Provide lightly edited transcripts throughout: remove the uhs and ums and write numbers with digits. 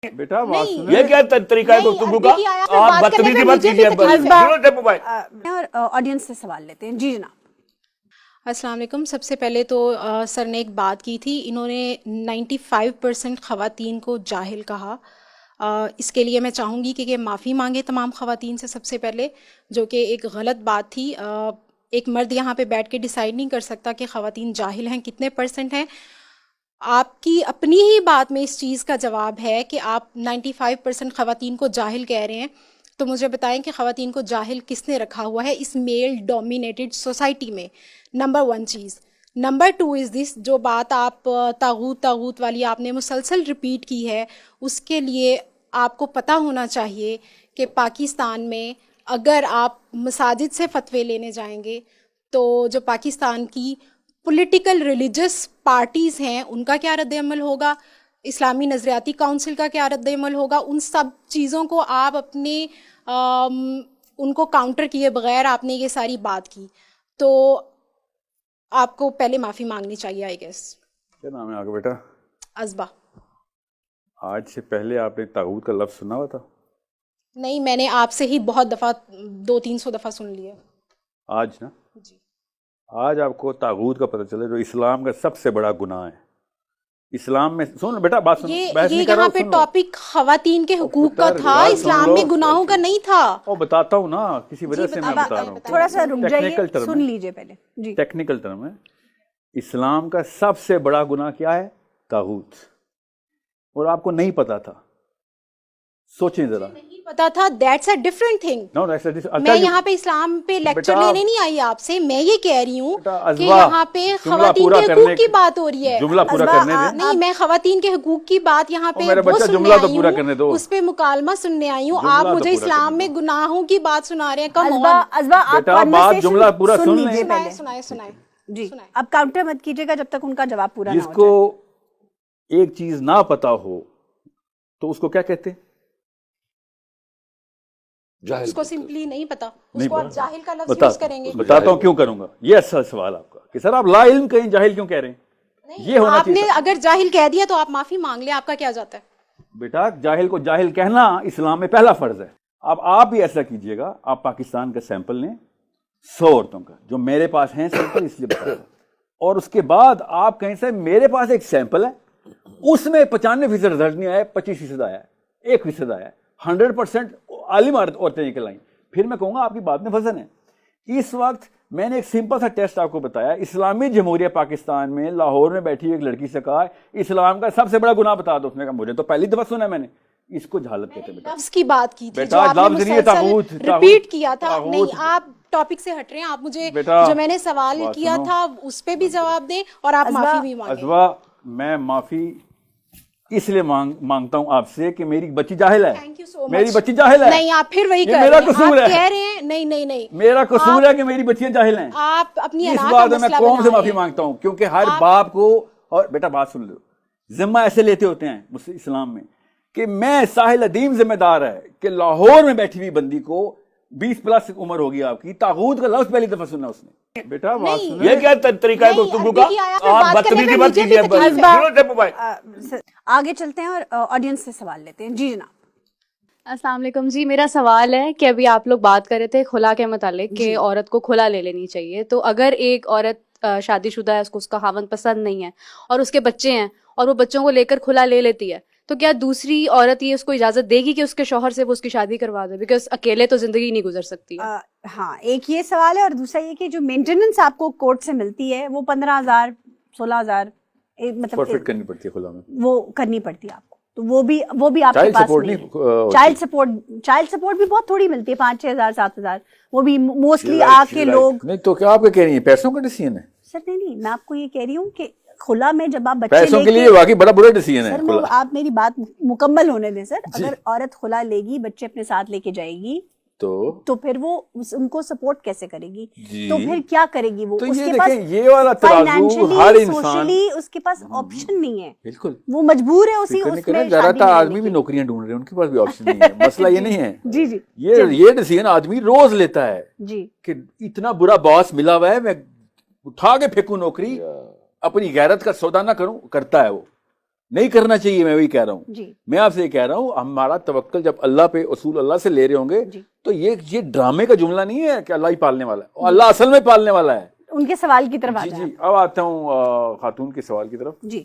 بیٹا بات سنیں. یہ کیا طریقہ ہے گفتگو کا؟ آپ بدتمیزی مت کیجیے. اور آڈینس سے سوال لیتے ہیں. جی جناب. السلام علیکم. سب سے پہلے تو سر نے ایک بات کی تھی، انہوں نے 95% خواتین کو جاہل کہا. اس کے لیے میں چاہوں گی کہ معافی مانگے تمام خواتین سے سب سے پہلے، جو کہ ایک غلط بات تھی. ایک مرد یہاں پہ بیٹھ کے ڈیسائیڈ نہیں کر سکتا کہ خواتین جاہل ہیں کتنے پرسنٹ ہیں. آپ کی اپنی ہی بات میں اس چیز کا جواب ہے کہ آپ 95% خواتین کو جاہل کہہ رہے ہیں. تو مجھے بتائیں کہ خواتین کو جاہل کس نے رکھا ہوا ہے اس میل ڈومینیٹڈ سوسائٹی میں؟ نمبر 1 چیز. نمبر 2 از دس، جو بات آپ طاغوت والی آپ نے مسلسل ریپیٹ کی ہے، اس کے لیے آپ کو پتہ ہونا چاہیے کہ پاکستان میں اگر آپ مساجد سے فتوے لینے جائیں گے تو جو پاکستان کی پولیٹیکل ریلیجس پارٹیز ہیں ان کا کیا رد عمل ہوگا، اسلامی نظریاتی کونسل کا کیا رد عمل ہوگا، ان سب چیزوں کو آپ اپنے ان کو کاؤنٹر کیے بغیر آپ نے یہ ساری بات کی. تو آپ کو پہلے معافی مانگنی چاہیے آئی گیس. کیا نام ہے آپ کا بیٹا؟ ازبا. آج سے پہلے آپ نے طاغوت کا لفظ سنا ہوا تھا؟ نہیں، میں نے آپ سے ہی بہت دفعہ 200-300 دفعہ سن لیے. آج نا جی. آج آپ کو طاغوت کا پتہ چلے جو اسلام کا سب سے بڑا گناہ ہے. اسلام میں سن بیٹا بات سن، بحث نہیں کر رہا یہاں ہوں، پہ سن لو. ٹاپک خواتین کے حقوق کا تھا، بات سن اسلام لو. میں گناہوں کا نہیں تھا. وہ بتاتا ہوں نا، کسی وجہ سے میں بتا رہا ہوں. تھوڑا سا رک جائیے، ٹیکنیکل ٹرم سن لیجیے پہلے. جی. ٹیکنیکل ٹرم ہے. اسلام کا سب سے بڑا گناہ کیا ہے؟ طاغوت. اور آپ کو نہیں پتا تھا. سوچیں ذرا. نہیں پتا تھا، دیٹس اے ڈفرنٹ تھنگ. میں یہاں پہ اسلام پہ لیکچر لینے نہیں آئی آپ سے، میں یہ کہہ رہی ہوں کہ یہاں پہ خواتین کے حقوق کی بات ہو رہی ہے. جملہ پورا کرنے دیں. نہیں، میں خواتین کے حقوق کی بات یہاں پہ میرا وہ بچہ سننے جملہ تو آئی پورا کرنے دو. ہوں، اس پہ مکالمہ سننے آئی ہوں. آپ مجھے اسلام میں گناہوں کی بات سنا رہے ہیں. کم ازبا آپ بات جملہ پورا سن لیجیے پہلے. سنائے. جی. اب کاؤنٹر مت کیجیے گا جب تک ان کا جواب پورا نہ جس ہو کو جائے. ایک چیز نہ پتا ہو تو اس کو کیا کہتے ہیں؟ اس کو سمپلی نہیں پتا، اس کو آپ جاہل کا لفظ یوز کریں گے. بتاتا ہوں کیوں کروں گا. یہ اصل سوال آپ کا کہ سر آپ لا علم کہیں جاہل کیوں کہہ رہے ہیں؟ یہ ہونا آپ نے چاہیے. اگر جاہل کہہ دیا تو آپ معافی مانگ لیں، آپ کا کیا جاتا ہے؟ بیٹا جاہل کو جاہل کہنا اسلام میں پہلا فرض ہے. اب آپ بھی ایسا کیجئے گا، آپ پاکستان کا سیمپل لیں 100 عورتوں کا جو میرے پاس ہیں سیمپل، اس لیے بتا رہا ہوں. اور اس کے بعد آپ کہیں سے میرے پاس ایک سیمپل ہے، اس میں 95% رزلٹ نہیں آیا، 25% آیا ہے، 1% آیا ہے، 100% عالم عورتیں نکل آئیں. پھر میں کہوں گا آپ کی بات میں وزن ہے. اس وقت میں نے ایک سمپل سا ٹیسٹ آپ کو بتایا. اسلامی جمہوریہ پاکستان میں لاہور میں بیٹھی ایک لڑکی سے کہا اسلام کا سب سے بڑا گناہ بتا دو. اس نے کہا مجھے تو پہلی دفعہ سنا ہے میں نے. اس کو جہالت کہتے ہیں. لفظ کی بات کی تھی بیٹا، جو آپ نے لفظ نہیں ہے، طاغوت، مسلسل ریپیٹ کیا تھا. طاغوت. نہیں، آپ ٹاپک سے ہٹ رہے ہیں. آپ مجھے بیٹا، جو میں نے سوال کیا تھا اس پہ بھی جواب دیں اور آپ معافی بھی مانگیں. ازوا، میں معافی اس لیے مانگتا ہوں آپ سے کہ میری بچی جاہل ہے. Thank you so much. میری بچی جاہل ہے. نہیں، آپ پھر وہی یہ کر میرا رہے ہیں. قصور ہے. آپ کہہ رہے ہیں نہیں میرا قصور ہے کہ میری بچیاں جاہل ہیں. آپ اپنی اس انا کا بات میں مسئلہ قوم سے بنا معافی رہے ہیں. مانگتا ہوں کیونکہ ہر باپ کو، اور بیٹا بات سن لو، ذمہ ایسے لیتے ہوتے ہیں اسلام میں کہ میں ساحل عدیم ذمہ دار ہے کہ لاہور میں بیٹھی ہوئی بندی کو 20+ عمر ہوگی آپ کی، طاغوت کا لفظ پہلی دفعہ سنا اس نے. بیٹا بات سنیں. یہ کیا طریقہ ہے گفتگو کا؟ آپ بدتمیزی مت کیجیے. آگے چلتے ہیں اور آڈینس سے سوال لیتے ہیں. جی جناب. السلام علیکم. جی میرا سوال ہے کہ ابھی آپ لوگ بات کر رہے تھے خلا کے متعلق کہ عورت کو کھلا لے لینی چاہیے. تو اگر ایک عورت شادی شدہ ہے، اس کو اس کا خاوند پسند نہیں ہے اور اس کے بچے ہیں اور وہ بچوں کو لے کر کھلا لے لیتی ہے، تو کیا دوسری عورت یہ اس کو اجازت دے گی کہ اس کے شوہر سے وہ اس کی شادی کروا دے؟ بیکاز اکیلے تو زندگی نہیں گزر سکتی ہے. ہاں، ایک یہ سوال ہے اور دوسرا یہ کہ جو مینٹیننس آپ کو کورٹ سے ملتی ہے وہ 15,000 16,000 مطلب کرنی پڑتی ہے کھلا میں، وہ کرنی پڑتی ہے آپ کو. تو وہ بھی آپ کے پاس نہیں. چائلڈ سپورٹ بھی بہت تھوڑی ملتی ہے، 5-6 ہزار 7 ہزار. وہ بھی موسٹلی آ کے لوگ. نہیں تو کیا آپ کہہ رہی ہیں پیسوں کا ڈیسیژن ہے؟ سر نہیں، میں آپ کو یہ کہہ رہی ہوں کہ کھلا میں جب آپ بچے پیسوں کے لیے واقعی بڑا برا ڈیسیژن ہے. سر آپ میری بات مکمل ہونے دیں. سر اگر عورت کھلا لے گی، بچے اپنے ساتھ لے کے جائے گی تو پھر وہ ان کو سپورٹ کیسے کرے گی؟ تو پھر کیا کرے گی؟ وہ اس کے پاس یہ والا فائنینشلی سوشلی اس کے پاس آپشن نہیں ہے. بالکل وہ مجبور ہے اسی اس میں. زیادہ تر آدمی بھی نوکریاں ڈھونڈ رہے ہیں، ان کے پاس بھی آپشن نہیں ہے. مسئلہ یہ نہیں ہے. جی جی یہ ڈیسیژن آدمی روز لیتا ہے جی کہ اتنا برا باس ملا ہوا ہے، میں اٹھا کے پھینکوں نوکری، اپنی غیرت کا سودا نہ کروں. کرتا ہے وہ نہیں کرنا چاہیے. میں وہی کہہ رہا ہوں. جی میں آپ سے یہ کہہ رہا ہوں ہمارا توکل جب اللہ پہ اصول اللہ سے لے رہے ہوں گے تو یہ ڈرامے کا جملہ نہیں ہے کہ اللہ ہی پالنے والا ہے, اللہ اصل میں پالنے والا ہے. ان کے سوال کی طرف جی اب آتا ہوں خاتون کے سوال کی طرف. جی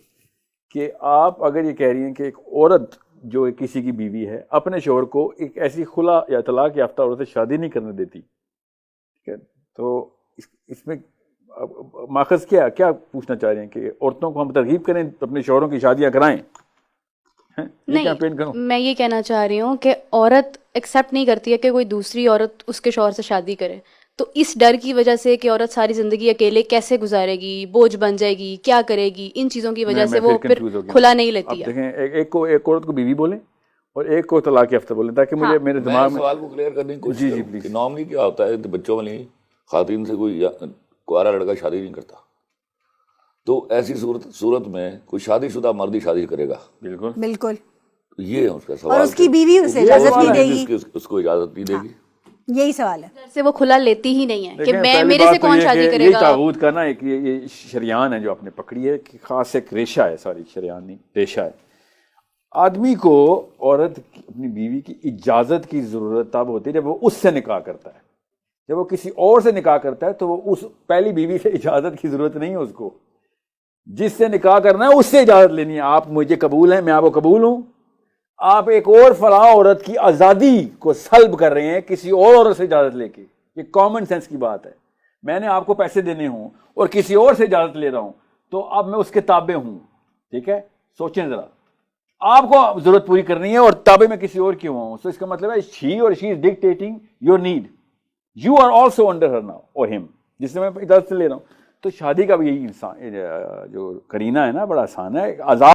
کہ آپ اگر یہ کہہ رہی ہیں کہ ایک عورت جو کسی کی بیوی ہے اپنے شوہر کو ایک ایسی خلا یا طلاق یافتہ عورت سے شادی نہیں کرنے دیتی, ٹھیک ہے, تو اس میں ماخذ کیا پوچھنا چاہ رہے ہیں کہ عورتوں کو ہم ترغیب کریں اپنے شوہروں کی شادیاں کرائیں؟ نہیں, میں یہ کہنا چاہ رہی ہوں کہ عورت ایکسیپٹ نہیں کرتی ہے کہ کوئی دوسری عورت اس کے شوہر سے شادی کرے, تو اس ڈر کی وجہ سے کہ عورت ساری زندگی اکیلے کیسے گزارے گی, بوجھ بن جائے گی, کیا کرے گی, ان چیزوں کی وجہ سے وہ پھر کھلا نہیں لیتی ہے. دیکھیں ایک عورت کو بیوی بولیں اور ایک کو طلاق یافتہ بولیں تاکہ مجھے میرے دماغ میں سوال کو کلیئر کرنے کی کوشش کروں کہ نارملی کیا ہوتا ہے بچوں والی خواتین سے کوئی کوارا لڑکا شادی نہیں کرتا, تو ایسی صورت میں کوئی شادی شدہ مرد ہی شادی کرے گا. بالکل بالکل, یہ ہے اس کا سوال. اور اس کی بیوی اسے اجازت نہیں دے گی, اس کو اجازت نہیں دے گی. یہی سوال ہے. سے وہ کھلا لیتی ہی نہیں ہے کہ میرے سے کون شادی کرے گا. یہ تاغوت کا نا ایک یہ شریان ہے جو آپ نے پکڑی ہے کہ خاص ایک ریشہ ہے, سوری شریان نہیں ریشہ ہے. آدمی کو عورت اپنی بیوی کی اجازت کی ضرورت تب ہوتی ہے جب وہ اس سے نکاح کرتا ہے. جب وہ کسی اور سے نکاح کرتا ہے تو وہ اس پہلی بیوی سے اجازت کی ضرورت نہیں ہے, اس کو جس سے نکاح کرنا ہے اس سے اجازت لینی ہے. آپ مجھے قبول ہیں, میں آپ کو قبول ہوں. آپ ایک اور فلاں عورت کی آزادی کو سلب کر رہے ہیں کسی اور عورت سے اجازت لے کے. یہ کامن سینس کی بات ہے. میں نے آپ کو پیسے دینے ہوں اور کسی اور سے اجازت لے رہا ہوں تو اب میں اس کے تابع ہوں. ٹھیک ہے, سوچیں ذرا, آپ کو ضرورت پوری کرنی ہے اور تابع میں کسی اور کی ہوں. تو اس کا مطلب ہے she is dictating your need, you are also under her now اور ہم, جس سے میں اجازت لے رہا ہوں. تو شادی کا بھی یہی انسان جو کرینہ ہے نا بڑا آسان ہے. آزاد